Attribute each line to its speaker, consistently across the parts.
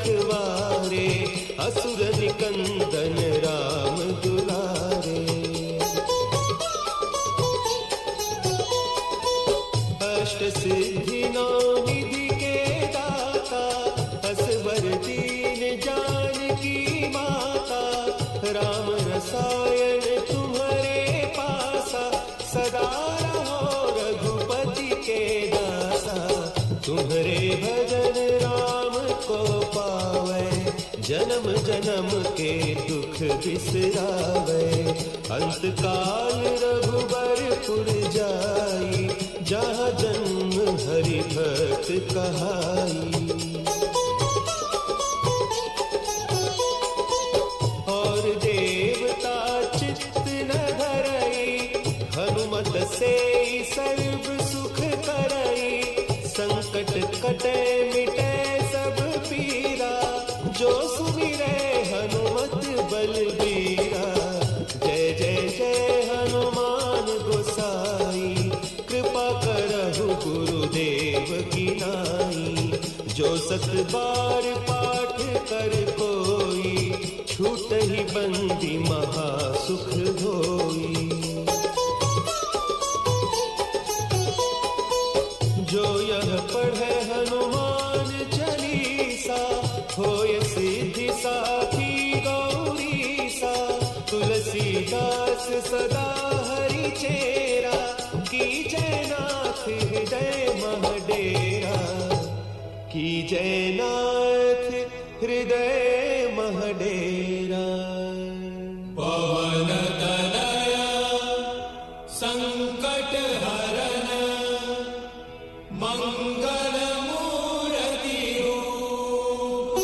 Speaker 1: रखवारे असुर निकंदन राम दुलारे। अष्ट सिद्धि नौ निधि के दाता असवर दीन जानकी माता। राम रसायन तुम्हारे पासा सदा रहो रघुपति के दासा। तुम्हारे भजन राम को पावे जन्म जन्म के दुख बिसरावे। अंत काल रघुबरपुर जाई जहाँ जन्म हरि भक्त कहाई। और देवता चित्त न धरई हनुमत से सर्व सुख करई। संकट कटे मिटे सब पीरा जो सुमिरे हनुमत बलबीरा। जय जय जय हनुमान गोसाई कृपा करहु गुरुदेव की नाई। जो सत बार पाठ कर कोई छूट ही बंदी महा सुख होई। जो यह पढ़े हनुमान चालीसा होय सिद्धि साखी गौरीसा। तुलसीदास सदा हरि चेरा की जयनाथ हृदय महडेरा। की जयनाथ हृदय महडेरा।
Speaker 2: पवन तनया संकट हरन मंगल मूर्ति रूप।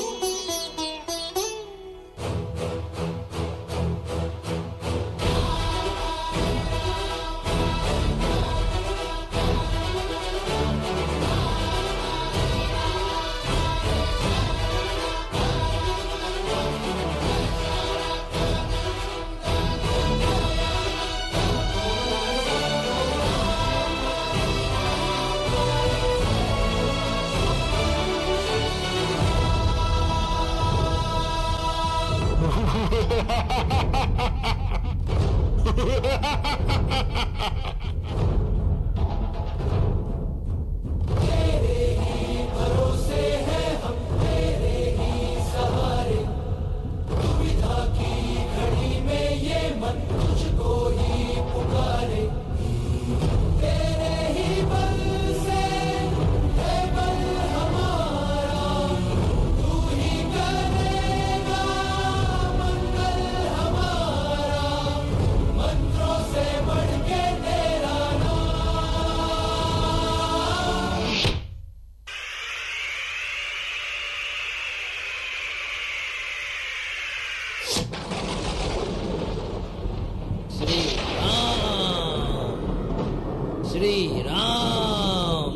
Speaker 3: श्री राम।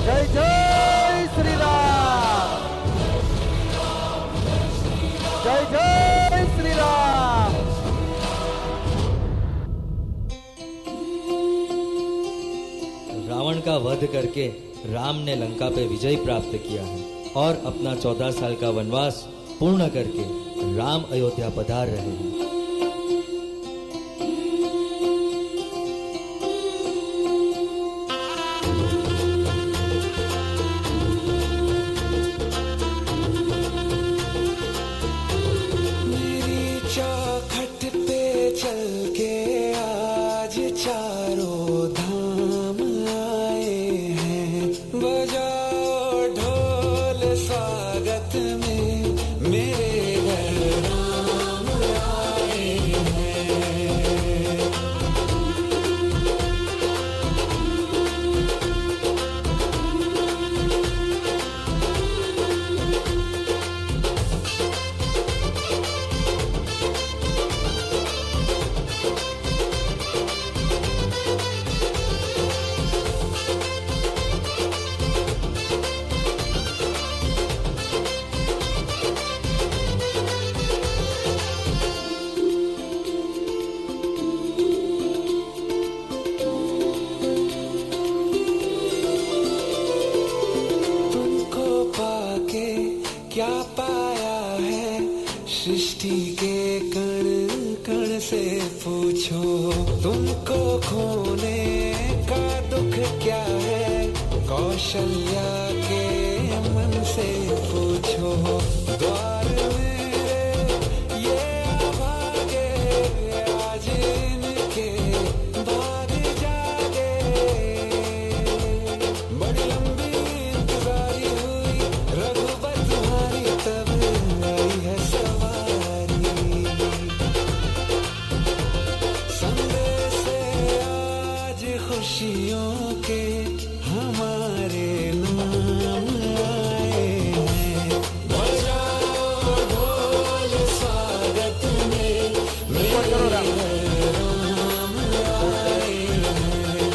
Speaker 4: जय जय श्री राम। जय जय श्री राम।
Speaker 3: रावण का वध करके राम ने लंका पे विजय प्राप्त किया है और अपना 14 साल का वनवास पूर्ण करके राम अयोध्या पधार रहे हैं।
Speaker 5: चारों धाम आए हैं। बजाओ ढोल स्वागत में मेरे घर राम आए। सृष्टि के कण कण से पूछो, तुमको खोने का दुख क्या है, कौशल्या के मन से पूछो। द्वार मेरे ये अभागे, आज इनके भाग जागे। बड़ी लंबी इंतजारी हुई रघुबर तुम्हारी, तब आई है सवारी। संदेश से आज खुशियों के हमारे नाम आए हैं। बजाओ ढोल स्वागत में, मेरे राम आए हैं।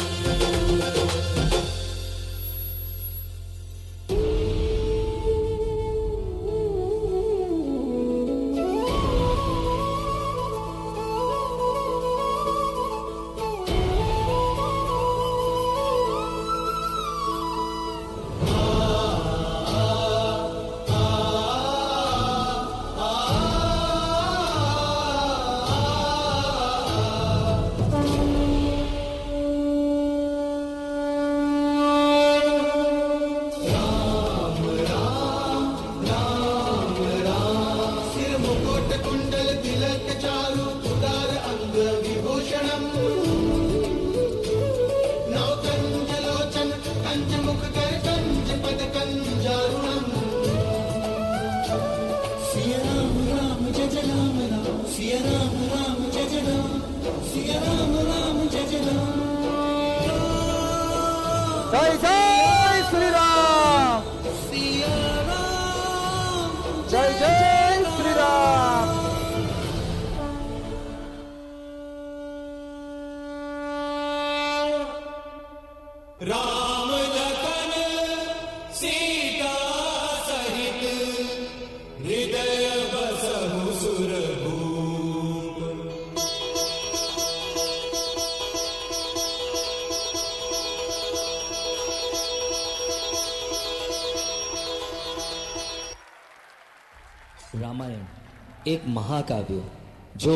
Speaker 4: જય જય શ્રી રામ. જય જય શ્રી રામ.
Speaker 2: राम लखन सीता सहित हृदय बसहु सुरभूप।
Speaker 3: रामायण एक महाकाव्य जो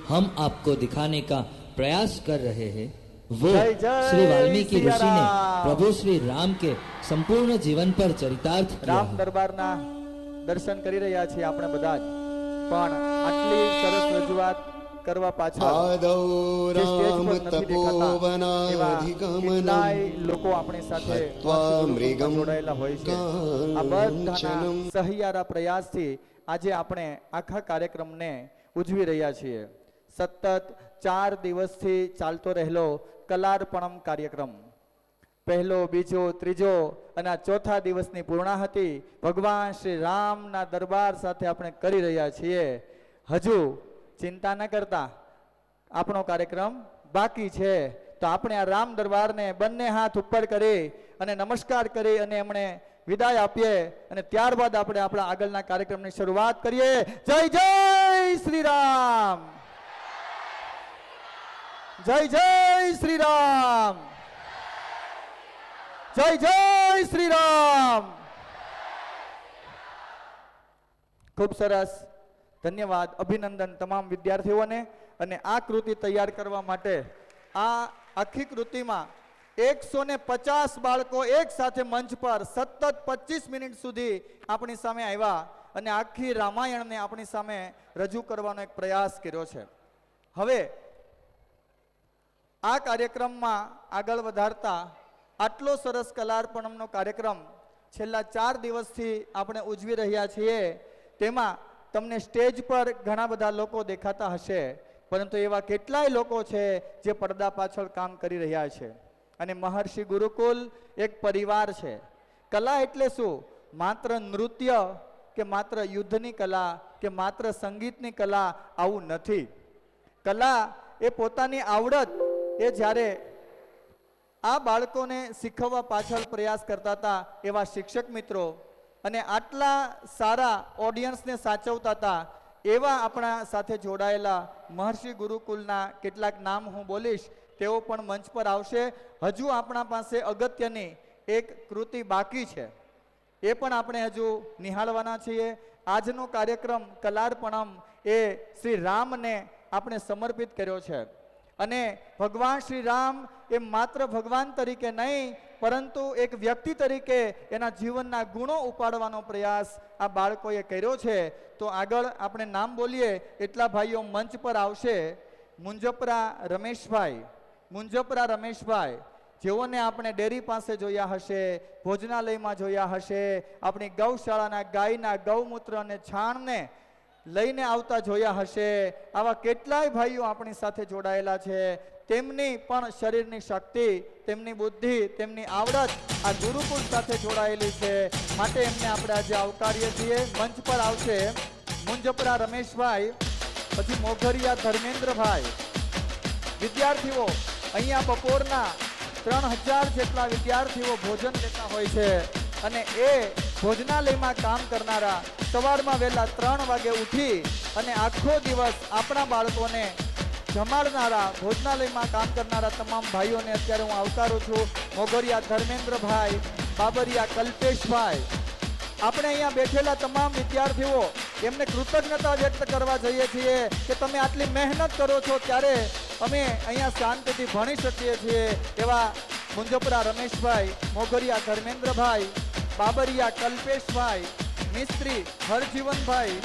Speaker 3: हम आपको दिखाने का प्रयास कर रहे हैं, वो
Speaker 4: जय जय
Speaker 3: श्री वाल्मीकि
Speaker 4: सिया
Speaker 3: ऋषि ने
Speaker 4: राम।
Speaker 3: प्रभु श्री राम के संपूर्ण जीवन पर चरितार्थ किया
Speaker 4: રામ
Speaker 3: है।
Speaker 4: દરબારના દર્શન કરી રહ્યા છીએ આપણે બધા જ, પણ આટલી સરસ રજૂઆત કરવા પાછળ
Speaker 1: આદૌ
Speaker 4: જે સ્ટેજ
Speaker 1: રામ
Speaker 4: પર નથી દેખાતા એવા
Speaker 1: તપોવનાધિગમનમ
Speaker 4: કેટલાય લોકો આપણી સાથે
Speaker 1: હત્વા મૃગમ
Speaker 4: જોડાયેલા હોય છે। આ બધાના
Speaker 1: કાંચનમ
Speaker 4: સહિયારા પ્રયાસથી આજે આપણે આખા કાર્યક્રમને ઉજવી રહ્યા છીએ। સતત 4 દિવસથી ચાલતો રહેલો કલાર્પણમ કાર્યક્રમ, પહેલો, બીજો, ત્રીજો અને આ ચોથા દિવસની પૂર્ણાહુતિ ભગવાન શ્રી રામના દરબાર સાથે આપણે કરી રહ્યા છીએ। હજુ ચિંતા ન કરતા, આપણો કાર્યક્રમ બાકી છે, તો આપણે આ રામ દરબારને બંને હાથ ઉપર કરી અને નમસ્કાર કરી અને એમણે વિદાય આપીએ અને ત્યારબાદ આપણે આપણા આગળના કાર્યક્રમની શરૂઆત કરીએ। જય જય શ્રી રામ. જય જય શ્રી રામ. જય જય શ્રી રામ. ખૂબ સરસ, ધન્યવાદ, અભિનંદન તમામ વિદ્યાર્થીઓને। અને આ કૃતિ તૈયાર કરવા માટે આ આખી કૃતિમાં 150 બાળકો એક સાથે મંચ પર સતત 25 મિનિટ સુધી આપણી સામે આવ્યા અને આખી રામાયણને આપણી સામે રજૂ કરવાનો એક પ્રયાસ કર્યો છે। હવે આ કાર્યક્રમમાં આગળ વધારતા આટલો સરસ કલાર્પણમનો કાર્યક્રમ છેલ્લા 4 દિવસથી આપણે ઉજવી રહ્યા છીએ। તેમાં તમને સ્ટેજ પર ઘણા બધા લોકો દેખાતા હશે, પરંતુ એવા કેટલાય લોકો છે જે પડદા પાછળ કામ કરી રહ્યા છે। અને મહર્ષિ ગુરુકુલ એક પરિવાર છે। કલા એટલે શું? માત્ર નૃત્ય કે માત્ર યુદ્ધની કલા કે માત્ર સંગીતની કલા આવું નથી। કલા એ પોતાની આવડત એ જ્યારે આ બાળકોને શીખવવા પાછળ પ્રયાસ કરતા હતા એવા શિક્ષક મિત્રો અને આટલા સારા ઓડિયન્સને સાચવતા હતા એવા આપણા સાથે જોડાયેલા મહર્ષિ ગુરુકુલના કેટલાક નામ હું બોલીશ, તેઓ પણ મંચ પર આવશે। હજુ આપણા પાસે અગત્યની એક કૃતિ બાકી છે, એ પણ આપણે હજુ નિહાળવાના છીએ। આજનો કાર્યક્રમ કલાર્પણમ એ શ્રી રામને આપણે સમર્પિત કર્યો છે. અને ભગવાન શ્રી રામ એ માત્ર ભગવાન તરીકે નહીં, પરંતુ એક વ્યક્તિ તરીકે એના જીવનના ગુણો ઉપાડવાનો પ્રયાસ આ બાળકોએ કર્યો છે. તો આગળ આપણે નામ બોલીએ એટલા ભાઈઓ મંચ પર આવશે. મુંજપરા રમેશભાઈ, જેઓને આપણે ડેરી પાસે જોયા હશે, ભોજનાલયમાં જોયા હશે, આપણી ગૌશાળાના ગાયના ગૌમૂત્ર અને છાણને લઈને આવતા જોયા હશે. આવા કેટલાય ભાઈઓ આપણી સાથે જોડાયેલા છે. તેમની પણ શરીરની શક્તિ, તેમની બુદ્ધિ, તેમની આવડત આ ગુરુકુળ સાથે જોડાયેલી છે. માટે એમને આપણે આજે આવકારીએ છીએ. મંચ પર આવશે મુંજપરા રમેશભાઈ, પછી મોઘરિયા ધર્મેન્દ્રભાઈ. વિદ્યાર્થીઓ અહીંયા બપોરના 3000 જેટલા વિદ્યાર્થીઓ ભોજન લેતા હોય છે. અને એ ભોજનાલયમાં કામ કરનારા સવારમાં વહેલા 3 વાગે ઉઠી અને આખો દિવસ આપણા બાળકોને જમાડનારા, ભોજનાલયમાં કામ કરનારા તમામ ભાઈઓને અત્યારે હું આવકારું છું. મોગરિયા ધર્મેન્દ્રભાઈ, બાબરિયા કલ્પેશભાઈ. આપણે અહીંયા બેઠેલા તમામ વિદ્યાર્થીઓ એમને કૃતજ્ઞતા વ્યક્ત કરવા જઈએ છીએ કે તમે આટલી મહેનત કરો છો ત્યારે અમે અહીંયા શાંતિથી ભણી શકીએ છીએ. એવા મુંજપરા રમેશભાઈ, મોગરિયા ધર્મેન્દ્રભાઈ, બાબરિયા કલ્પેશભાઈ, મિસ્ત્રી હરજીવનભાઈ,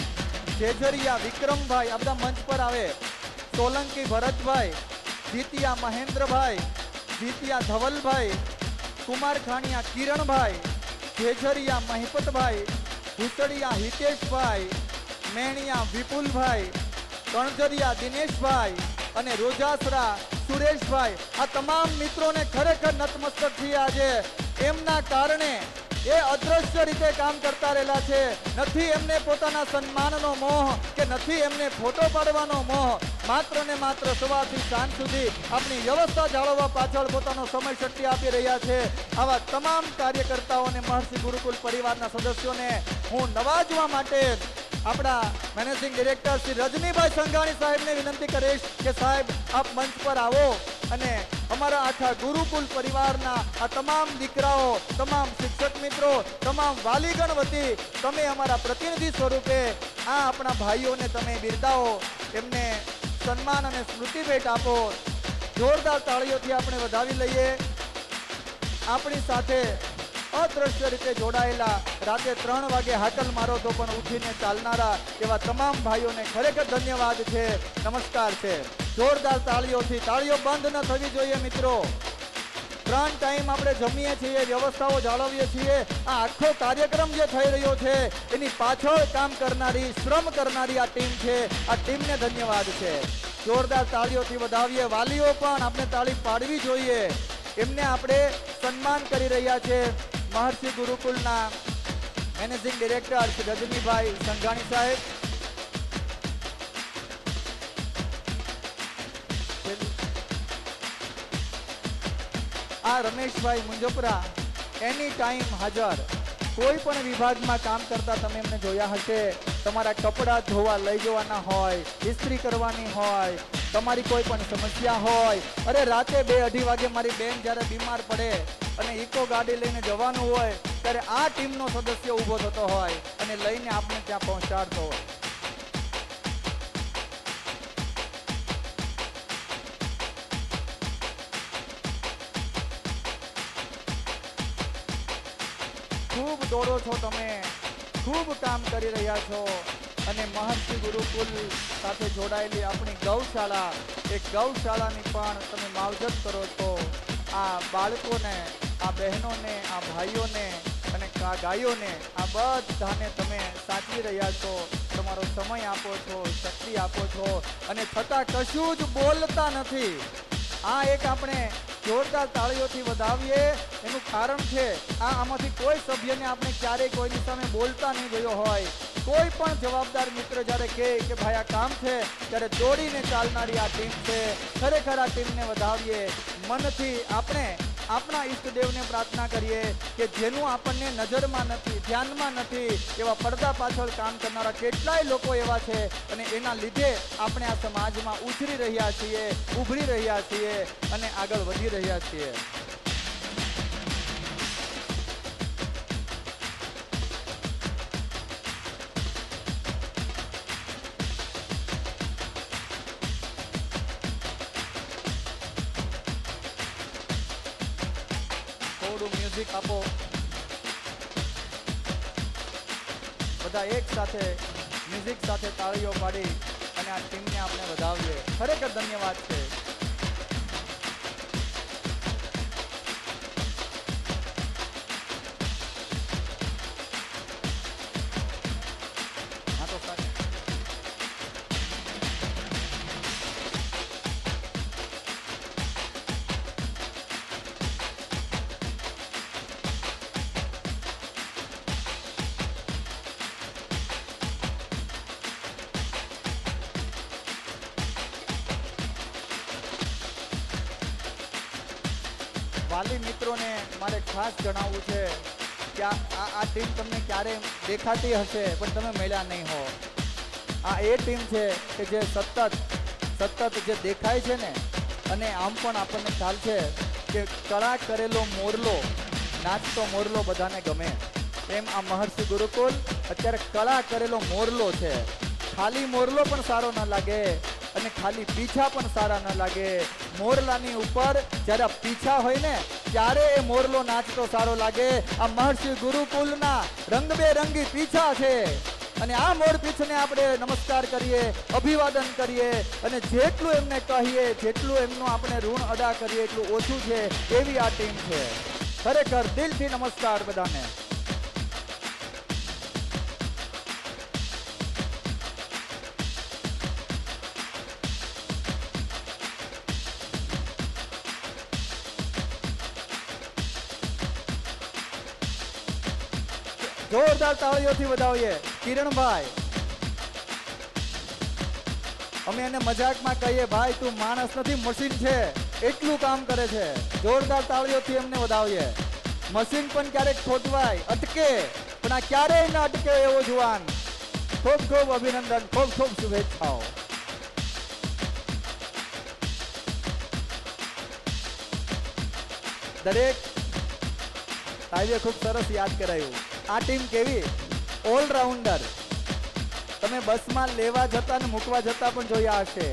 Speaker 4: જેજરિયા વિક્રમભાઈ, આ બધા મંચ પર આવે. સોલંકી ભરતભાઈ, જીતિયા મહેન્દ્રભાઈ, જીતિયા ધવલભાઈ, કુમારખાણીયા કિરણભાઈ, જેજરિયા મહિપતભાઈ, ભૂસડિયા હિતેશભાઈ, મેણિયા વિપુલભાઈ, કણજરિયા દિનેશભાઈ અને રોજાસરા સુરેશભાઈ. આ તમામ મિત્રોને ખરેખર નતમસ્તક છીએ આજે. એમના કારણે એ અદ્રશ્ય રીતે કામ કરતા રહેલા છે. નથી એમને પોતાના સન્માનનો મોહ કે નથી એમને ફોટો પાડવાનો મોહ. માત્ર ને માત્ર સવારથી સાંજ સુધી આપણી વ્યવસ્થા જાળવવા પાછળ પોતાનો સમય શક્તિ આપી રહ્યા છે. આવા તમામ કાર્યકર્તાઓને, મહર્ષિ ગુરુકુલ પરિવારના સદસ્યોને હું નવાજવા માટે આપણા મેનેજિંગ ડિરેક્ટર શ્રી રજનીભાઈ સંઘાણી સાહેબને વિનંતી કરીશ કે સાહેબ આપ મંચ પર આવો અને અમારા આખા ગુરુકુલ પરિવારના આ તમામ દીકરાઓ, તમામ શિક્ષક મિત્રો, તમામ વાલીગણ વતી તમે અમારા પ્રતિનિધિ સ્વરૂપે આ આપણા ભાઈઓને તમે બિરદાવો, એમને સન્માન અને સ્મૃતિ ભેટ આપો. જોરદાર તાળીઓથી આપણે વધાવી લઈએ. આપણી સાથે અદ્રશ્ય રીતે જોડાયેલા, રાતે 3 વાગે હાકલ મારો તો પણ ઉઠીને ચાલનારા એવા તમામ ભાઈઓને ખરેખર ધન્યવાદ છે, નમસ્કાર છે. જોરદાર તાળીઓથી. તાળીઓ બંધ ન થવી જોઈએ મિત્રો. 3 ટાઈમ આપણે જમીએ છીએ, વ્યવસ્થાઓ જાળવીએ છીએ. આ આખો કાર્યક્રમ જે થઈ રહ્યો છે એની પાછળ કામ કરનારી, શ્રમ કરનારી આ ટીમ છે. આ ટીમને ધન્યવાદ છે. જોરદાર તાળીઓથી વધાવીએ. વાલીઓ પણ આપણે તાળી પાડવી જોઈએ. એમને આપણે સન્માન કરી રહ્યા છે. મહર્ષિ ગુરુકુલના મેનેજિંગ ડિરેક્ટર શ્રી રજનીભાઈ સંઘાણી સાહેબ, આ રમેશભાઈ મુંજપરા એની ટાઈમ હાજર. કોઈ પણ વિભાગમાં કામ કરતા તમે એમને જોયા હશે. તમારા કપડાં ધોવા લઈ જવાના હોય, ઇસ્ત્રી કરવાની હોય, તમારી કોઈ પણ સમસ્યા હોય, અરે રાતે 2-2:30 વાગે મારી બેન જ્યારે બીમાર પડે અને ઇકો ગાડી લઈને જવાનું હોય ત્યારે આ ટીમનો સદસ્ય ઊભો થતો હોય અને લઈને આપણે ત્યાં પહોંચાડતો હોય. ખૂબ દોડો છો તમે, ખૂબ કામ કરી રહ્યા છો અને મહર્ષિ ગુરુકુલ સાથે જોડાયેલી આપણી ગૌશાળા, એ ગૌશાળાની પણ તમે માવજત કરો છો. આ બાળકોને, આ બહેનોને, આ ભાઈઓને અને આ ગાયોને, આ બધાને તમે સાચવી રહ્યા છો. તમારો સમય આપો છો, શક્તિ આપો છો અને છતાં કશું જ બોલતા નથી. આ એક આપણે જોરદાર તાળીઓથી વધાવીએ. એનું કારણ છે આમાંથી કોઈ સભ્યને આપણે ક્યારેય કોઈની સામે બોલતા નહીં જોયો હોય. કોઈ પણ જવાબદાર મિત્ર જ્યારે કહે કે ભાઈ આ કામ છે ત્યારે દોડીને ચાલનારી આ ટીમ છે. ખરેખર આ ટીમને વધાવીએ. મનથી આપણે આપણા ઈષ્ટદેવને પ્રાર્થના કરીએ કે જેનું આપણને નજરમાં નથી, ધ્યાનમાં નથી, એવા પડદા પાછળ કામ કરનારા કેટલાય લોકો એવા છે અને એના લીધે આપણે આ સમાજમાં ઉછરી રહ્યા છીએ, ઉભરી રહ્યા છીએ અને આગળ વધી રહ્યા છીએ. થોડું મ્યુઝિક આપો. બધા એક સાથે મ્યુઝિક સાથે તાળીઓ પાડી અને આ ટીમને આપણે વધાવીએ. ખરેખર ધન્યવાદ છે. હા તો સાહેબ. વાલી મિત્રોને મારે ખાસ જણાવવું છે કે આ ટીમ તમને ક્યારે દેખાતી હશે પણ તમે મળ્યા નહીં હો. આ એ ટીમ છે કે જે સતત જે દેખાય છે ને, અને આમ પણ આપણને ખ્યાલ છે કે કળા કરેલો મોરલો, નાચતો મોરલો બધાને ગમે. એમ આ મહર્ષિ ગુરુકુલ અત્યારે કળા કરેલો મોરલો છે. ખાલી મોરલો પણ સારો ન લાગે અને ખાલી પીછા પણ સારા ન લાગે. મોરલાની ઉપર જ્યારે પીછા હોય ને ત્યારે એ મોરલો નાચતો સારો લાગે. આ મહર્ષિ ગુરુકુલના રંગબેરંગી પીછા છે અને આ મોર પીછને આપણે નમસ્કાર કરીએ, અભિવાદન કરીએ અને જેટલું એમને કહીએ, જેટલું એમનું આપણે ઋણ અદા કરીએ એટલું ઓછું છે. એવી આ ટીમ છે. ખરેખર દિલથી નમસ્કાર બધાને. જોરદાર તાળીઓથી વધાવીએ. કિરણભાઈ, અમે એને મજાકમાં કહીએ ભાઈ તું માણસ નથી મશીન છે, એટલું કામ કરે છે. જોરદાર તાળીઓથી એમને વધાવીએ. મશીન પણ ક્યારેક ખોટવાય, અટકે, પણ આ ક્યારેય ન અટકે એવો જુવાન. ખૂબ ખૂબ અભિનંદન, ખૂબ ખૂબ શુભેચ્છાઓ. દરેક સાહેબે ખૂબ સરસ યાદ કરાયું. આ ટીમ કેવી ઓલરાઉન્ડર. તમે બસમાં લેવા જતા ને મૂકવા જતા પણ જોયા હશે,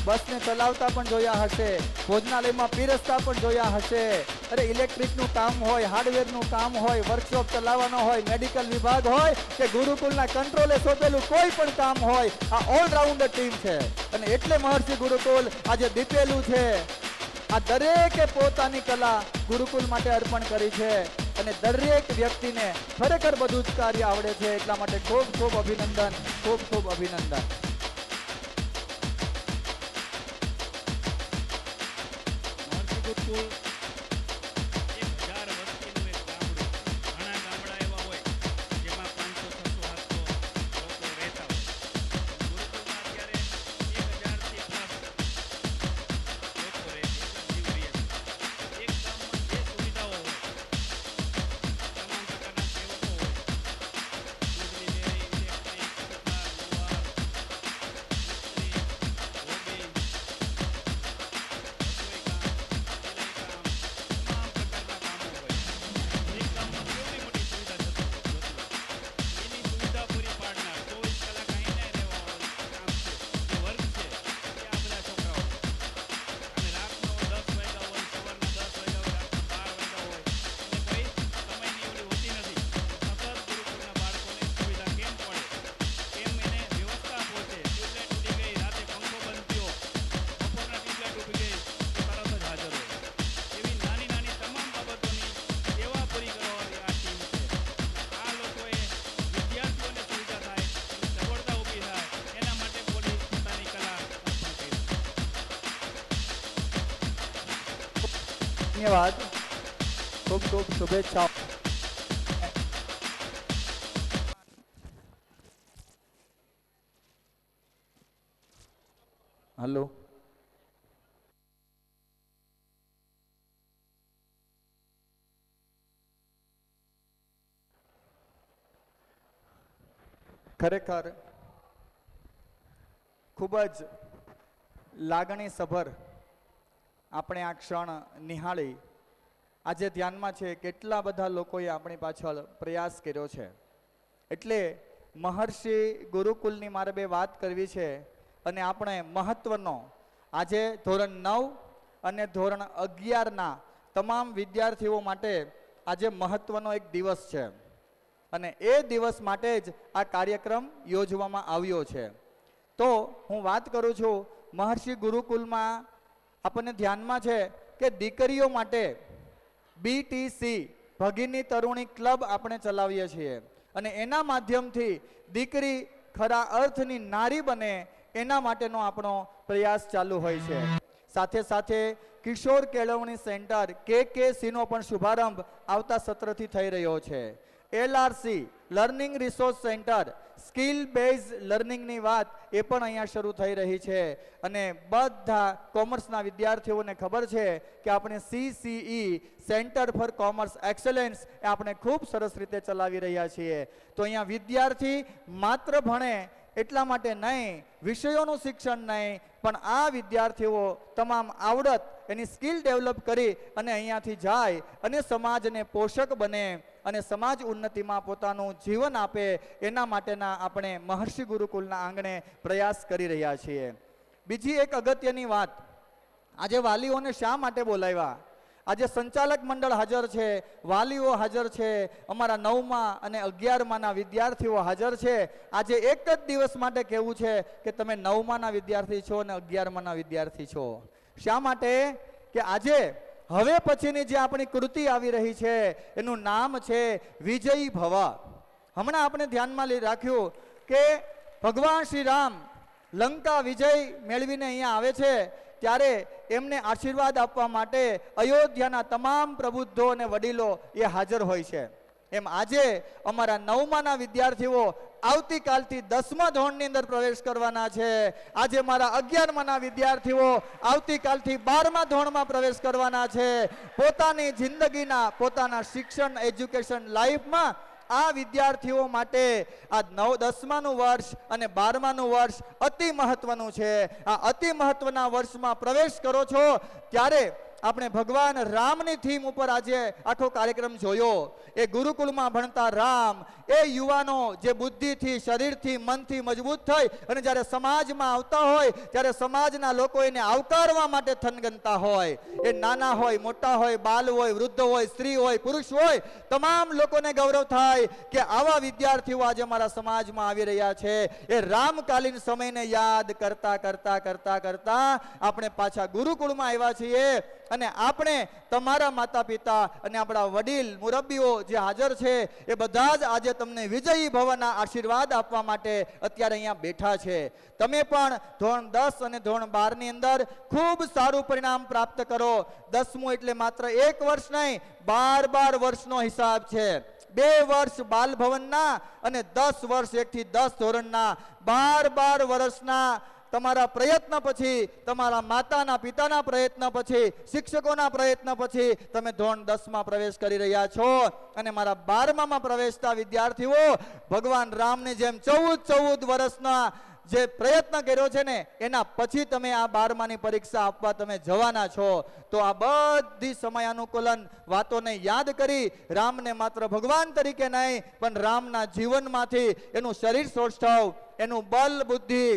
Speaker 4: બસને ચલાવતા પણ જોયા હશે, ભોજનાલયમાં પીરસતા પણ જોયા હશે. અરે ઇલેક્ટ્રિકનું કામ હોય, હાર્ડવેરનું કામ હોય, વર્કશોપ ચલાવવાનો હોય, મેડિકલ વિભાગ હોય કે ગુરુકુલના કંટ્રોલે શોધેલું કોઈ પણ કામ હોય, આ ઓલરાઉન્ડર ટીમ છે. અને એટલે મહર્ષિ ગુરુકુલ આજે દીપેલું છે. આ દરેકે પોતાની કલા ગુરુકુલ માટે અર્પણ કરી છે અને દરેક વ્યક્તિને ખરેખર બધું જ કાર્ય આવડે છે. એટલા માટે ખૂબ ખૂબ અભિનંદન, ખૂબ ખૂબ અભિનંદન.
Speaker 6: મહર્ષિ ગુરુકુલ 1000 વસ્તીનું એક ગામડું. ઘણા ગામડા એવા હોય જેમાં 500, 600, 700 લોકો રહેતા હોય. ગુરુકુલમાં અત્યારે 1000 થી પ્લસ લોકો રહે છે, એટલા જીવ રહે છે. એક ગામમાં જે સુવિધાઓ હોય, તમામ પ્રકારના સેવકો હોય, દૂધની ડેરી, ઇલેક્ટ્રિક, સુથાર, લુહાર, મિસ્ત્રી, ધોબી, રસોઈ કામ, સિલાઈ કામ, તમામ પ્રકારના કામો હોય. એક ગામમાં કેવડી મોટી સુવિધા થતી હોય, એની સુવિધા પૂરી પાડનાર 24 કલાક અહીંને રહેવાવાળું કામ છે, જે વર્ગ છે, એ આ બધા છોકરાઓ છે. અને રાતનો 10 વાગ્યા હોય, સવારના 10 વાગ્યા હોય, રાતના 12 વાગ્યા હોય, એટલે કોઈ સમયની ઓલી હોતી નથી. સતત ગુરુકુળના બાળકોને સુવિધા કેમ પડે, કેમ એને વ્યવસ્થા પહોંચે. ટ્યુબલાઇટ ઉડી ગઈ, રાતે પંખો બંધ થયો, બપોરના ટ્યુબલાઇટ ઉડી ગઈ તો તરત જ હાજર હોય. એવી નાની નાની તમામ બાબતોની સેવા પૂરી કરવાવાળી આ ટીમ છે. આ લોકોએ વિદ્યાર્થીઓને સુવિધા થાય, એની સગવડતા ઊભી થાય, એના માટે પોલીસ પોતાની કલા અર્પણ કરી છે.
Speaker 4: ધન્યવાદ, ખૂબ ખૂબ શુભેચ્છાઓ. હલો, ખરેખર ખૂબ જ લાગણીસભર આપણે આ ક્ષણ નિહાળી. આજે ધ્યાનમાં છે કેટલા બધા લોકોએ આપણી પાછળ પ્રયાસ કર્યો છે. એટલે મહર્ષિ ગુરુકુલની મારે બે વાત કરવી છે અને આપણે મહત્વનો આજે ધોરણ 9 અને ધોરણ 11ના તમામ વિદ્યાર્થીઓ માટે આજે મહત્વનો એક દિવસ છે અને એ દિવસ માટે જ આ કાર્યક્રમ યોજવામાં આવ્યો છે. તો હું વાત કરું છું, મહર્ષિ ગુરુકુલમાં આપણને ધ્યાનમાં છે કે દીકરીઓ માટે BTC ભગીની તરુણી ક્લબ આપણે ચલાવીએ છીએ અને એના માધ્યમથી દીકરી ખરા અર્થની નારી બને એના માટેનો આપણો પ્રયાસ ચાલુ હોય છે. સાથે સાથે કિશોર કેળવણી સેન્ટર KKC નો પણ શુભારંભ આવતા સત્રથી થઈ રહ્યો છે. LRC learning resource centre skill base લર્નિંગની વાત એ પણ અહીંયા શરૂ થઈ રહી છે અને બધા કોમર્સના વિદ્યાર્થીઓને ખબર છે કે આપણે CCE centre for commerce excellence એ આપણે ખૂબ સરસ રીતે ચલાવી રહ્યા છીએ. તો અહીંયા વિદ્યાર્થી માત્ર ભણે એટલા માટે નહીં, વિષયોનું શિક્ષણ નહીં, પણ આ વિદ્યાર્થીઓ તમામ આવડત એની સ્કિલ ડેવલપ કરી અને અહીંયાથી જાય અને સમાજને પોષક બને અને સમાજ ઉન્નતિમાં પોતાનું જીવન આપે એના માટેના આપણે મહર્ષિ ગુરુકુલના આંગણે પ્રયાસ કરી રહ્યા છીએ. બીજી એક અગત્યની વાત, આજે વાલીઓને શા માટે બોલાવ્યા? આજે સંચાલક મંડળ હાજર છે, વાલીઓ હાજર છે, અમારા 9મા અને 11માના વિદ્યાર્થીઓ હાજર છે. આજે એક જ દિવસ માટે કહેવું છે કે તમે 9માના વિદ્યાર્થી છો અને 11માના વિદ્યાર્થી છો. શા માટે? કે આજે હવે પછીની જે આપણી કૃતિ આવી રહી છે એનું નામ છે વિજયી ભવ. હમણાં આપણે ધ્યાનમાં રાખ્યું કે ભગવાન શ્રી રામ લંકા વિજય મેળવીને અહીંયા આવે છે ત્યારે એમને આશીર્વાદ આપવા માટે અયોધ્યાના તમામ પ્રબુદ્ધો અને વડીલો એ હાજર હોય છે. એમ આજે અમારા 9માના વિદ્યાર્થીઓ આવતીકાલથી 10મા ધોરણની અંદર પ્રવેશ કરવાના છે. આજે મારા 11માના વિદ્યાર્થીઓ આવતીકાલથી 12મા ધોરણમાં પ્રવેશ કરવાના છે. પોતાની જિંદગીના પોતાના શિક્ષણ એજ્યુકેશન લાઈફમાં આ વિદ્યાર્થીઓ માટે આ 10માનું વર્ષ અને 12માનું વર્ષ અતિ મહત્વનું છે. આ અતિ મહત્વના વર્ષમાં પ્રવેશ કરો છો ત્યારે આપણે ભગવાન રામની થીમ ઉપર આજે આખો કાર્યક્રમ જોયો. એ ગુરુકુળમાં ભણતા રામ, એ યુવાનો જે બુદ્ધિથી, શરીરથી, મનથી મજબૂત થઈ અને જ્યારે સમાજમાં આવતા હોય ત્યારે સમાજના લોકો એને આવકારવા માટે થનગનતા હોય. એ નાના હોય, મોટા હોય, બાલ હોય, વૃદ્ધ હોય, સ્ત્રી હોય, પુરુષ હોય, તમામ લોકોને ગૌરવ થાય કે આવા વિદ્યાર્થીઓ આજે મારા સમાજમાં આવી રહ્યા છે. એ રામકાલીન સમયને યાદ કરતા કરતા કરતા કરતા આપણે પાછા ગુરુકુળમાં આવ્યા છીએ અને આપણે તમારા માતા પિતા અને આપણા વડીલ મુરબ્બીઓ જે હાજર છે એ બધા જ આજે તમને વિજયી ભવના આશીર્વાદ આપવા માટે અત્યારે અહીંયા બેઠા છે. તમે પણ ધોરણ 10 અને ધોરણ 12 ની અંદર ખૂબ સારું પરિણામ પ્રાપ્ત કરો. 10મું એટલે માત્ર એક વર્ષ નહીં, 12 વર્ષનો હિસાબ છે. 2 વર્ષ બાલ ભવનના અને 10 વર્ષ 1 થી 10 ધોરણના 12 વર્ષના તમારા પ્રયત્ન પછી, તમારા માતાના પિતાના પ્રયત્ન પછી, શિક્ષકોના પ્રયત્ન પછી તમે ધોરણ 10માં પ્રવેશ કરી રહ્યા છો અને મારા 12મામાં પ્રવેશતા વિદ્યાર્થીઓ ભગવાન રામની જેમ 14 વર્ષના જે પ્રયત્ન કર્યો છે ને એના પછી તમે આ 12માની પરીક્ષા આપવા તમે જવાના છો. તો આ બધી સમયાનુકૂલન વાતોને યાદ કરી રામને માત્ર ભગવાન તરીકે નહીં પણ રામના જીવનમાંથી એનું શરીર સૌષ્ઠવ, એનું બલ, બુદ્ધિ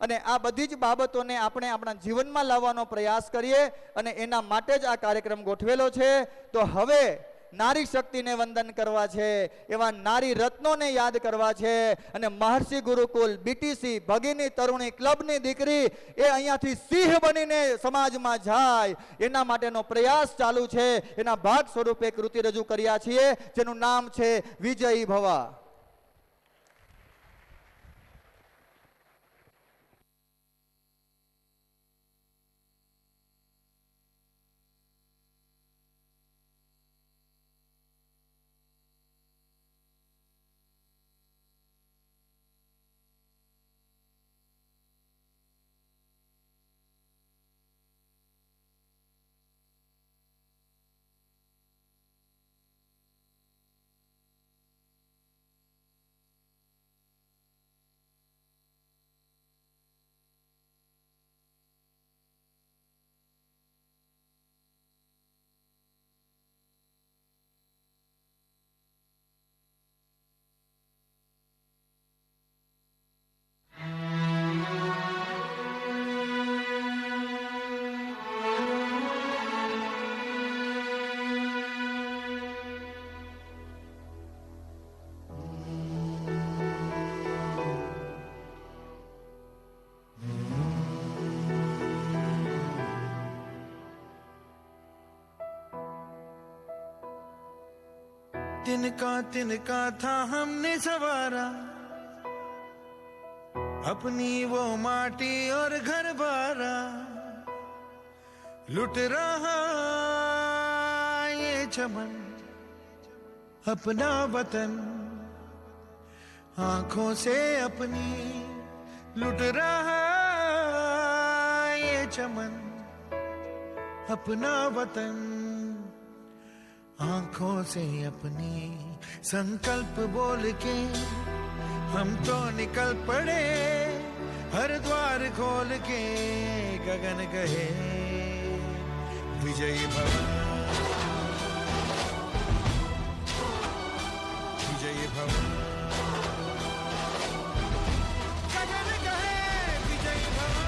Speaker 4: અને આ બધી જ બાબતોને આપણે આપણા જીવનમાં લાવવાનો પ્રયાસ કરીએ અને એના માટે જ આ કાર્યક્રમ ગોઠવેલો છે. તો હવે નારી શક્તિને વંદન કરવા છે, એવા નારી રત્નોને યાદ કરવા છે અને મહર્ષિ ગુરુકુલ BTC ભગીની તરુણી ક્લબની દીકરી એ અહીંયાથી સિંહ બનીને સમાજમાં જાય એના માટેનો પ્રયાસ ચાલુ છે. એના ભાગ સ્વરૂપે કૃતિ રજૂ કર્યા છીએ જેનું નામ છે વિજયી ભવ.
Speaker 7: तिनका था हमने सवारा, अपनी वो माटी और घर बारा, लुट रहा ये चमन अपना वतन, आंखों से अपनी लुट रहा ये चमन अपना वतन, आंखों से अपनी। संकल्प बोल के हम तो निकल पड़े, हर द्वार खोल के गगन गए विजयी भव, विजयी भव, गगन गए विजयी भव।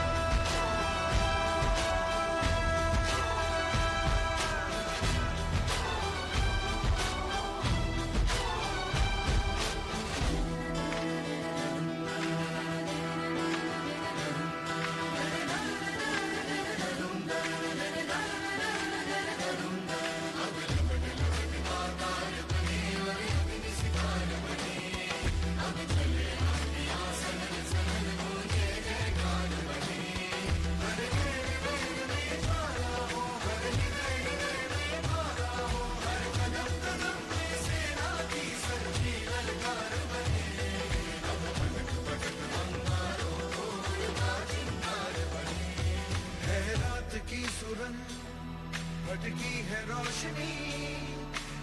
Speaker 7: भटकी है रोशनी,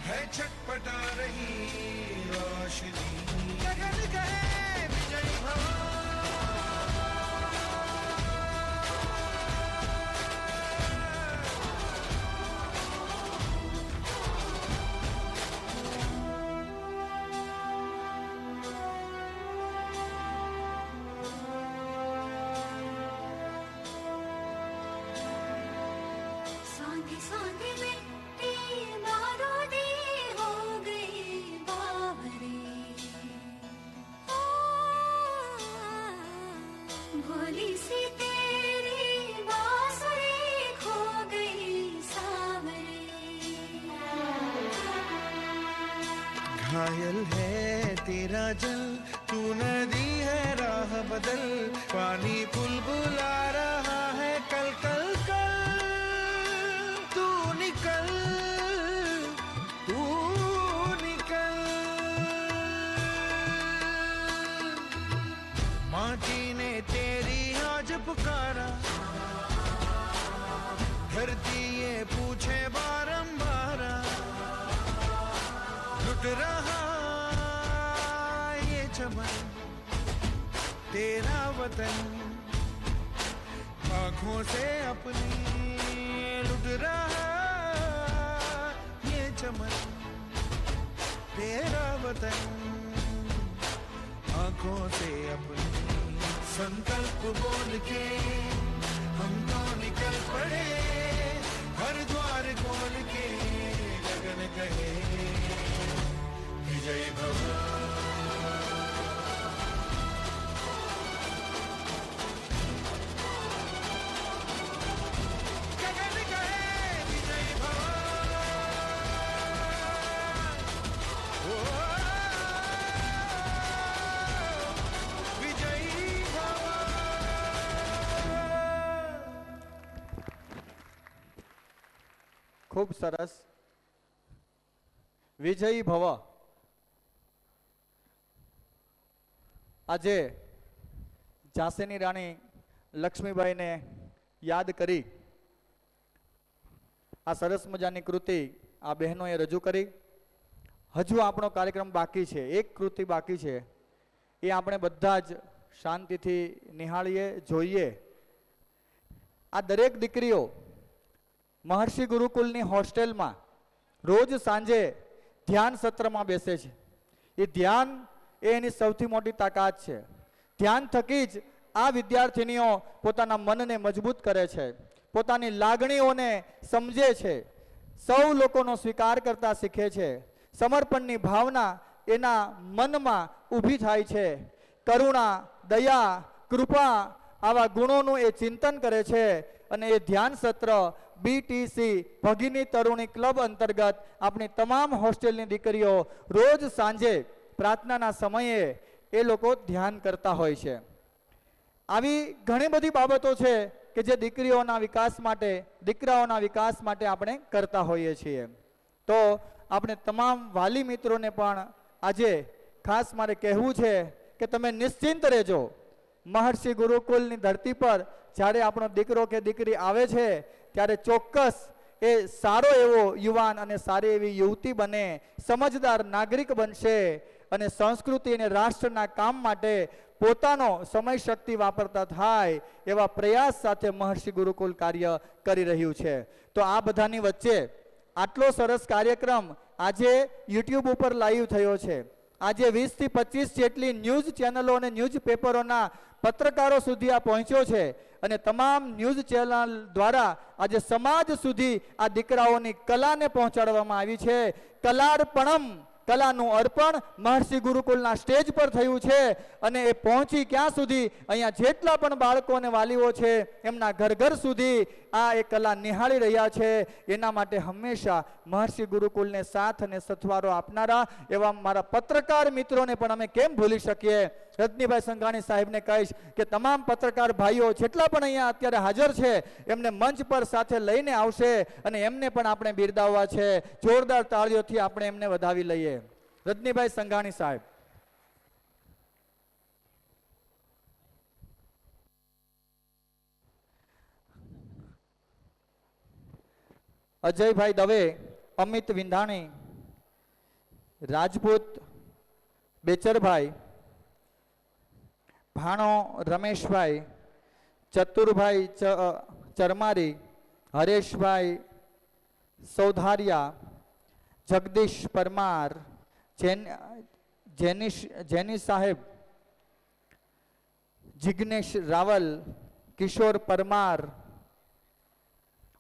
Speaker 7: है छटपटा रही रोशनी, गगन गए विजयी भव।
Speaker 8: भोली सी तेरी बांसुरी खो गई सावरे,
Speaker 7: घायल है तेरा जल, तू नदी है राह बदल, पानी बुलबुला रहा है कल कल कल, तू निकल, तू निकल। माटी ने तेरी आज पुकारा, धरती ये पूछे बारंबार, लुट रहा ये चमन तेरा वतन, आंखों से अपनी लुट रहा ये चमन तेरा वतन, आंखों से अपनी। संकल्प बोल के हम तो निकल पड़े, हर द्वार खोल के गगन कहे विजयी भव। गगन कहे विजयी भव। विजयी भव।
Speaker 4: ખૂબ સરસ. વિજયી ભવ. આજે ઝાંસીની રાણી લક્ષ્મીબાઈને યાદ કરી આ સરસ મજાની કૃતિ આ બહેનોએ રજૂ કરી. હજુ આપણો કાર્યક્રમ બાકી છે, એક કૃતિ બાકી છે, એ આપણે બધા જ શાંતિથી નિહાળીએ, જોઈએ. આ દરેક દીકરીઓ મહર્ષિ ગુરુકુલની હોસ્ટેલમાં રોજ સાંજે ધ્યાન સત્રમાં બેસે છે. એ ધ્યાન એ એની સૌથી મોટી તાકાત છે. ધ્યાન થકી જ આ વિદ્યાર્થીનીઓ પોતાના મનને મજબૂત કરે છે, પોતાની લાગણીઓને સમજે છે, સૌ લોકોનો સ્વીકાર કરતા શીખે છે. સમર્પણની ભાવના એના મનમાં ઊભી થાય છે. કરુણા, દયા, કૃપા આવા ગુણોનું એ ચિંતન કરે છે અને એ ધ્યાન સત્ર BTC ભગીની તરુણી ક્લબ અંતર્ગત આપણી તમામ હોસ્ટેલની દીકરીઓ રોજ સાંજે પ્રાર્થનાના સમયે એ લોકો ધ્યાન કરતા હોય છે. આવી ઘણી બધી બાબતો છે કે જે દીકરીઓના વિકાસ માટે, દીકરાઓના વિકાસ માટે આપણે કરતા હોઈએ છીએ. તો આપણે તમામ વાલી મિત્રોને પણ આજે ખાસ મારે કહેવું છે કે તમે નિશ્ચિંત રહેજો. મહર્ષિ ગુરુકુલની ધરતી પર જ્યારે આપણો દીકરો કે દીકરી આવે છે ત્યારે ચોક્કસ એ સારો એવો યુવાન અને સારી એવી યુવતી બને, સમજદાર નાગરિક બનશે અને સંસ્કૃતિ અને રાષ્ટ્રના કામ માટે પોતાનો સમય શક્તિ વાપરતા થાય એવા પ્રયાસ સાથે મહર્ષિ ગુરુકુલ કાર્ય કરી રહ્યું છે. તો આ બધાની વચ્ચે આટલો સરસ કાર્યક્રમ આજે YouTube ઉપર લાઈવ થયો છે. આજે 20 થી 25 જેટલી ન્યૂઝ ચેનલો અને ન્યૂઝ પેપરોના પત્રકારો સુધી આ પહોંચ્યો છે અને તમામ ન્યૂઝ ચેનલ દ્વારા આજે સમાજ સુધી આ દીકરાઓની કલાને પહોંચાડવામાં આવી છે. કલાર્પણમ, કલાનું અર્પણ મહર્ષિ ગુરુકુલના સ્ટેજ પર થયું છે અને એ પહોંચી ક્યાં સુધી, અહીંયા જેટલા પણ બાળકો અને વાલીઓ છે એમના ઘર ઘર સુધી આ એ કલા નિહાળી રહ્યા છે. એના માટે હંમેશા મહર્ષિ ગુરુકુલને સાથ અને સથવારો આપનારા એવા મારા પત્રકાર મિત્રોને પણ અમે કેમ ભૂલી શકીએ. રજનીભાઈ સંઘાણી સાહેબને કહીશ કે તમામ પત્રકાર ભાઈઓ જેટલા પણ અહીંયા અત્યારે હાજર છે એમને મંચ પર સાથે લઈને આવશે અને એમને પણ આપણે બિરદાવવા છે. જોરદાર તાળીઓથી આપણે એમને વધાવી લઈએ. રજનીભાઈ સંઘાણી સાહેબ. અજયભાઈ દવે, અમિત વિંધાણી, રાજપૂત બેચરભાઈ, ભાણો રમેશભાઈ, ચતુરભાઈ ચરમારી, હરેશભાઈ સૌધારિયા, જગદીશ પરમાર, જેની સાહેબ, જિગ્નેશ રાવલ, કિશોર પરમાર,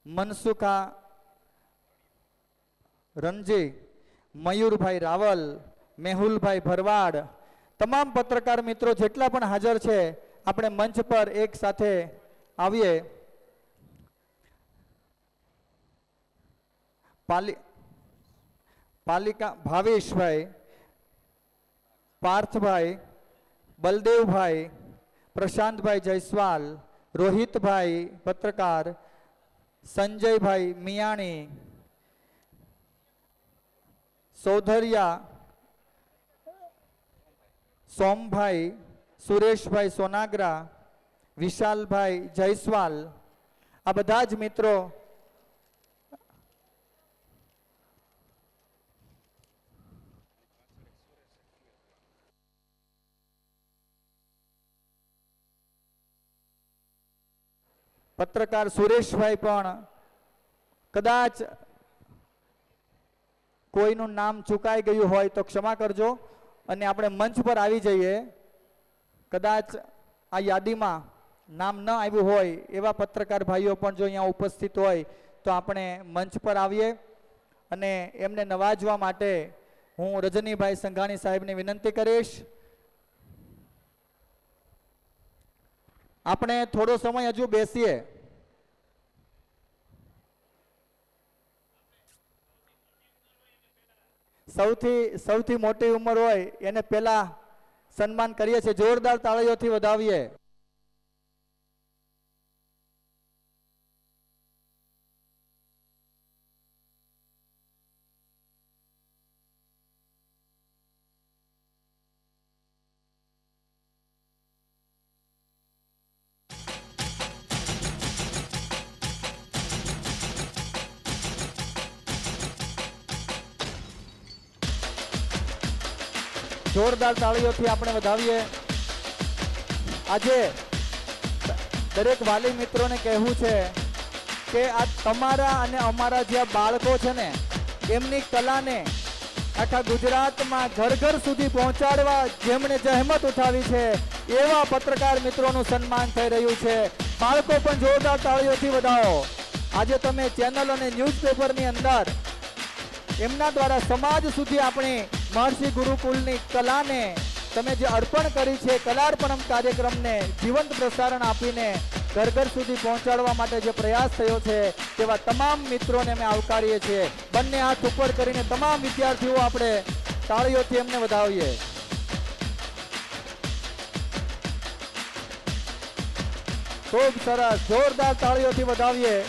Speaker 4: મનસુખા રણજી, મયુરભાઈ રાવલ, મેહુલભાઈ ભરવાડ, તમામ પત્રકાર મિત્રો જેટલા પણ હાજર છે આપણે મંચ પર એક સાથે આવીએ. પાલિકા ભાવેશભાઈ, પાર્થભાઈ, બલદેવભાઈ, પ્રશાંતભાઈ જયસ્વાલ, રોહિતભાઈ પત્રકાર, સંજયભાઈ મિયાણી, સૌધરિયા, સોમભાઈ, સુરેશભાઈ સોનાગરા, વિશાલભાઈ જયસ્વાલ, આ બધા જ મિત્રો પત્રકાર સુરેશભાઈ પણ કદાચ કોઈનું નામ ચૂકાઈ ગયું હોય તો ક્ષમા કરજો અને આપણે મંચ પર આવી જઈએ. કદાચ આ યાદીમાં નામ ન આવ્યું હોય એવા પત્રકાર ભાઈઓ પણ જો અહીંયા ઉપસ્થિત હોય તો આપણે મંચ પર આવીએ અને એમને નવાજવા માટે હું રજનીભાઈ સંઘાણી સાહેબને વિનંતી કરીશ. આપણે થોડો સમય હજુ બેસીએ. સૌથી મોટી ઉંમર હોય એને પહેલા સન્માન કરીએ છીએ. જોરદાર તાળીઓથી વધાવીએ. જોરદાર તાળીઓથી આપણે વધાવીએ. આજે દરેક વાલી મિત્રોને કહેવું છે કે આ તમારા અને અમારા જે બાળકો છે ને એમની કલાને આખા ગુજરાતમાં ઘર ઘર સુધી પહોંચાડવા જેમણે જહેમત ઉઠાવી છે એવા પત્રકાર મિત્રોનું સન્માન થઈ રહ્યું છે. બાળકો પણ જોરદાર તાળીઓથી વધાવો. આજે તમે ચેનલ અને ન્યૂઝપેપરની અંદર એમના દ્વારા સમાજ સુધી આપણે મહર્ષિ ગુરુકુલની કલાને તમે જે અર્પણ કરી છે, કલાર્પણમ કાર્યક્રમને જીવંત પ્રસારણ આપીને ઘર ઘર સુધી પહોંચાડવા માટે જે પ્રયાસ થયો છે તેવા તમામ મિત્રોને અમે આવકારીએ છીએ. બંને હાથ ઉપર કરીને તમામ વિદ્યાર્થીઓ આપણે તાળીઓથી એમને વધાવીએ. ખૂબ સરસ, જોરદાર તાળીઓથી વધાવીએ.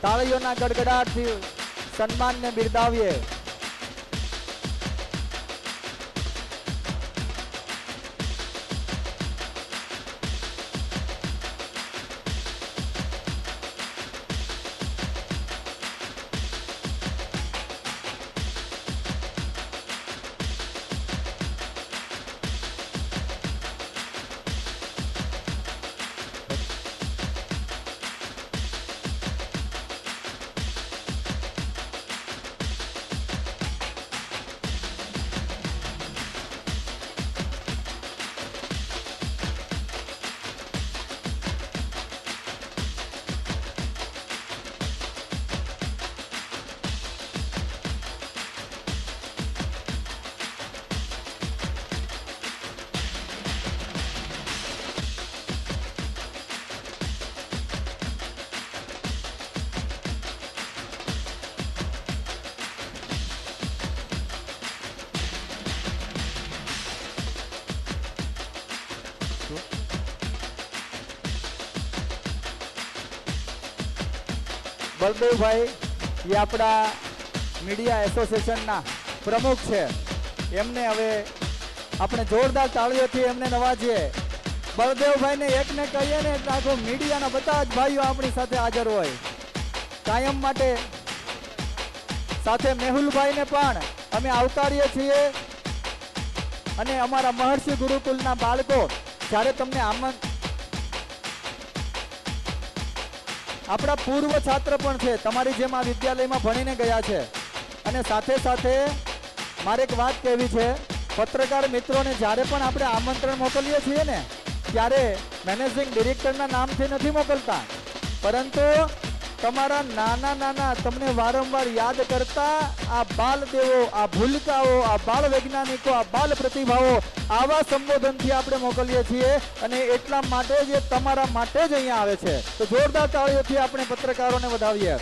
Speaker 4: તાળીઓના ગડગડાટથી સન્માનને બિરદાવીએ. બળદેવભાઈ એ આપણા મીડિયા એસોસિએશનના પ્રમુખ છે. એમને હવે આપણે જોરદાર તાળીઓથી એમને નવાજીએ. બળદેવભાઈને એકને કહીએ ને એટલે આખો મીડિયાના બધા જ ભાઈઓ આપણી સાથે હાજર હોય કાયમ માટે. સાથે મેહુલભાઈને પણ અમે આવકારીએ છીએ. અને અમારા મહર્ષિ ગુરુકુલના બાળકો જ્યારે તમને આપણા પૂર્વ છાત્ર પણ છે, તમારી જેમ આ વિદ્યાલયમાં ભણીને ગયા છે. અને સાથે સાથે મારે એક વાત કહેવી છે, પત્રકાર મિત્રોને જ્યારે પણ આપણે આમંત્રણ મોકલીએ છીએ ને ત્યારે મેનેજિંગ ડિરેક્ટરના નામથી નથી મોકલતા, પરંતુ તમારા નાના નાના તમને વારંવાર યાદ કરતા આ બાલદેવો, આ ભૂલકાઓ, આ બાળ વૈજ્ઞાનિકો, આ બાલ પ્રતિભાઓ, આવા સંબોધનથી આપણે મોકલીએ છીએ. અને એટલા માટે જ તમારા માટે જ અહીંયા આવે છે. તો જોરદાર તાળીઓથી આપણે પત્રકારોને વધાવીએ.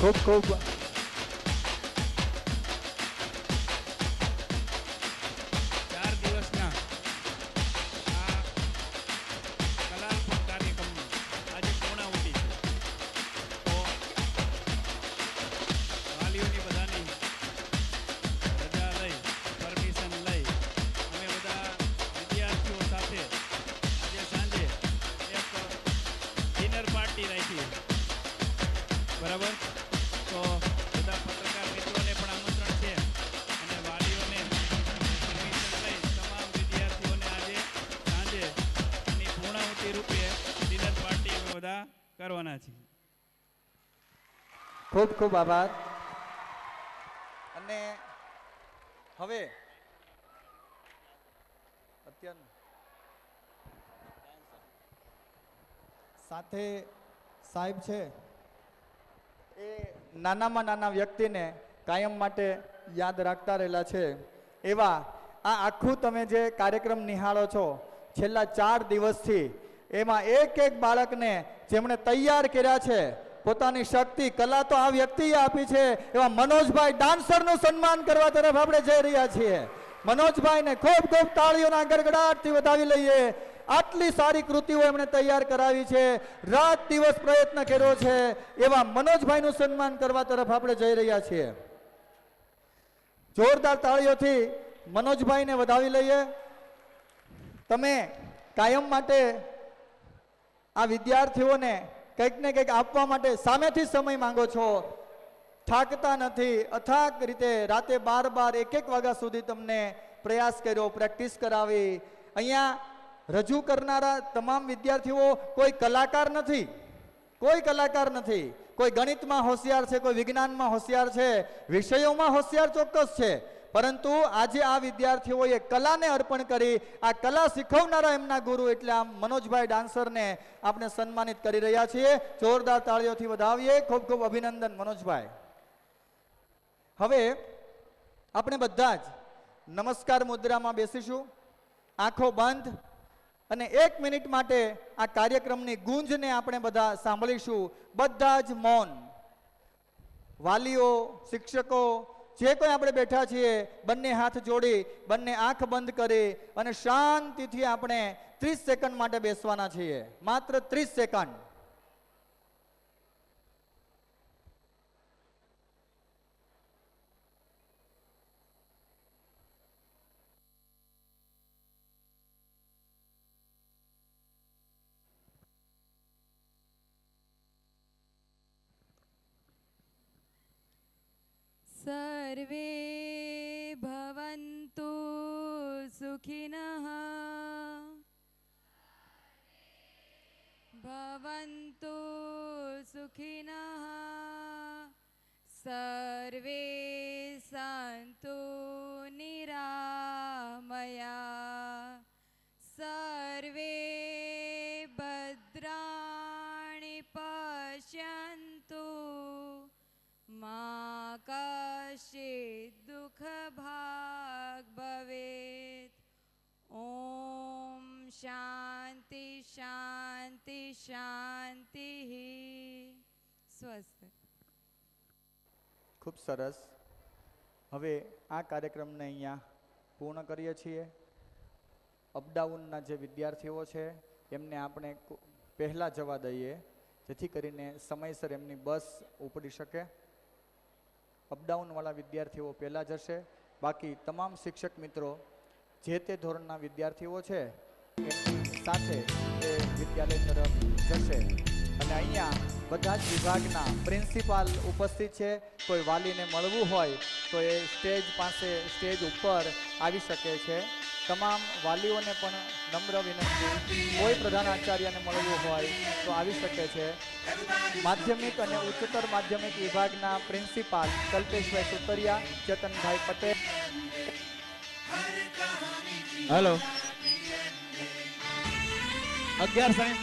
Speaker 4: ખૂબ ખૂબ
Speaker 6: ચાર દિવસના આ કલાત્મક કાર્યક્રમની આજે પૂર્ણાહુતિ છે. તો વાલીઓની બધાની રજા લઈ, પરમિશન લઈ અમે બધા વિદ્યાર્થીઓ સાથે આજે સાંજે એક ડિનર પાર્ટી રાખી. બરાબર? તો બધા પત્રકાર મિત્રોને પણ આમંત્રણ છે અને વાલીઓને પરમિશન લઈ તમામ વિદ્યાર્થીઓને આજે સાંજે એની પૂર્ણાહુતિ રૂપે ડિનર પાર્ટી અમે બધા કરવાના છીએ.
Speaker 4: ખૂબ ખૂબ આભાર. અને હવે સત્યન સાથે સાહેબ છે એ નાનામાં નાના વ્યક્તિને કાયમ માટે યાદ રાખતા રહેલા છે. એવા આ આખું તમે જે કાર્યક્રમ નિહાળો છો છેલ્લા 4 દિવસથી, એમાં એક એક બાળકને જેમણે તૈયાર કર્યા છે, પોતાની શક્તિ કલા તો આ વ્યક્તિએ આપી છે, એવા મનોજભાઈ ડાન્સરનું સન્માન કરવા તરફ આપણે જઈ રહ્યા છીએ. મનોજભાઈને ખૂબ ખૂબ તાળીઓના ગડગડાટથી વધાવી લઈએ. આટલી સારી કૃતિઓ એમણે તૈયાર કરાવી છે, રાત દિવસ પ્રયત્ન કર્યો છે, એવા મનોજભાઈનું સન્માન કરવા તરફ આપણે જઈ રહ્યા છીએ. જોરદાર તાળીઓથી મનોજભાઈને વધાવી લઈએ. તમે કાયમ માટે આ વિદ્યાર્થીઓને કંઈક ને કંઈક આપવા માટે સામેથી સમય માંગો છો, થાકતા નથી. અથાગ રીતે રાતે 12 1 વાગ્યા સુધી તમને પ્રયાસ કર્યો, પ્રેક્ટિસ કરાવી. અહીંયા રજૂ કરનારા તમામ વિદ્યાર્થીઓ કોઈ કલાકાર નથી, કોઈ કલાકાર નથી. કોઈ ગણિતમાં હોશિયાર છે, કોઈ વિજ્ઞાનમાં હોશિયાર છે, વિષયોમાં હોશિયાર ચોક્કસ છે, પરંતુ આજે આ વિદ્યાર્થીઓએ કલાને અર્પણ કરી. આ કલા શીખવનારા એમના ગુરુ એટલે આ મનોજભાઈ ડાન્સરને આપણે સન્માનિત કરી રહ્યા છીએ. જોરદાર તાળીઓથી વધાવીએ. ખૂબ ખૂબ અભિનંદન મનોજભાઈ. હવે આપણે બધા જ નમસ્કાર મુદ્રામાં બેસીશું, આંખો બંધ, અને 1 મિનિટ માટે આ કાર્યક્રમની ગુંજને આપણે બધા સાંભળીશું. બધા જ મૌન. વાલીઓ, શિક્ષકો, જે કોઈ આપણે બેઠા છીએ, બંને હાથ જોડી, બંને આંખ બંધ કરી અને શાંતિથી આપણે 30 સેકન્ડ માટે બેસવાના છીએ. માત્ર 30 સેકન્ડ.
Speaker 9: सर्वे भवन्तु सुखिनः भवन्तु सुखिनः सर्वे सन्तु निरामया सर्वे भद्राणि पश्यन्तु मा कश्चित् दुःखभाग् भवेत्. ओम शांति शांति शांति. સ્વસ્થ.
Speaker 4: ખૂબ સરસ. હવે આ કાર્યક્રમને અહીંયા પૂર્ણ કરીએ છીએ. અપડાઉનના જે વિદ્યાર્થીઓ છે એમને આપણે પહેલાં જવા દઈએ, જેથી કરીને સમયસર એમની બસ ઉપડી શકે. અપડાઉનવાળા વિદ્યાર્થીઓ પહેલાં જશે, બાકી તમામ શિક્ષક મિત્રો જે તે ધોરણના વિદ્યાર્થીઓ છે એમની સાથે એ વિદ્યાલય તરફ જશે. અને અહીંયા બધા જ વિભાગના પ્રિન્સિપાલ ઉપસ્થિત છે. કોઈ વાલીને મળવું હોય તો એ સ્ટેજ પાસે, સ્ટેજ ઉપર આવી શકે છે. તમામ વાલીઓને પણ નમ્ર વિનંતી, કોઈ પ્રધાનાચાર્યને મળવું હોય તો આવી શકે છે. માધ્યમિક અને ઉચ્ચતર માધ્યમિક વિભાગના પ્રિન્સિપાલ કલ્પેશભાઈ સુતરિયા, ચેતનભાઈ પટેલ.
Speaker 6: Hello 11 science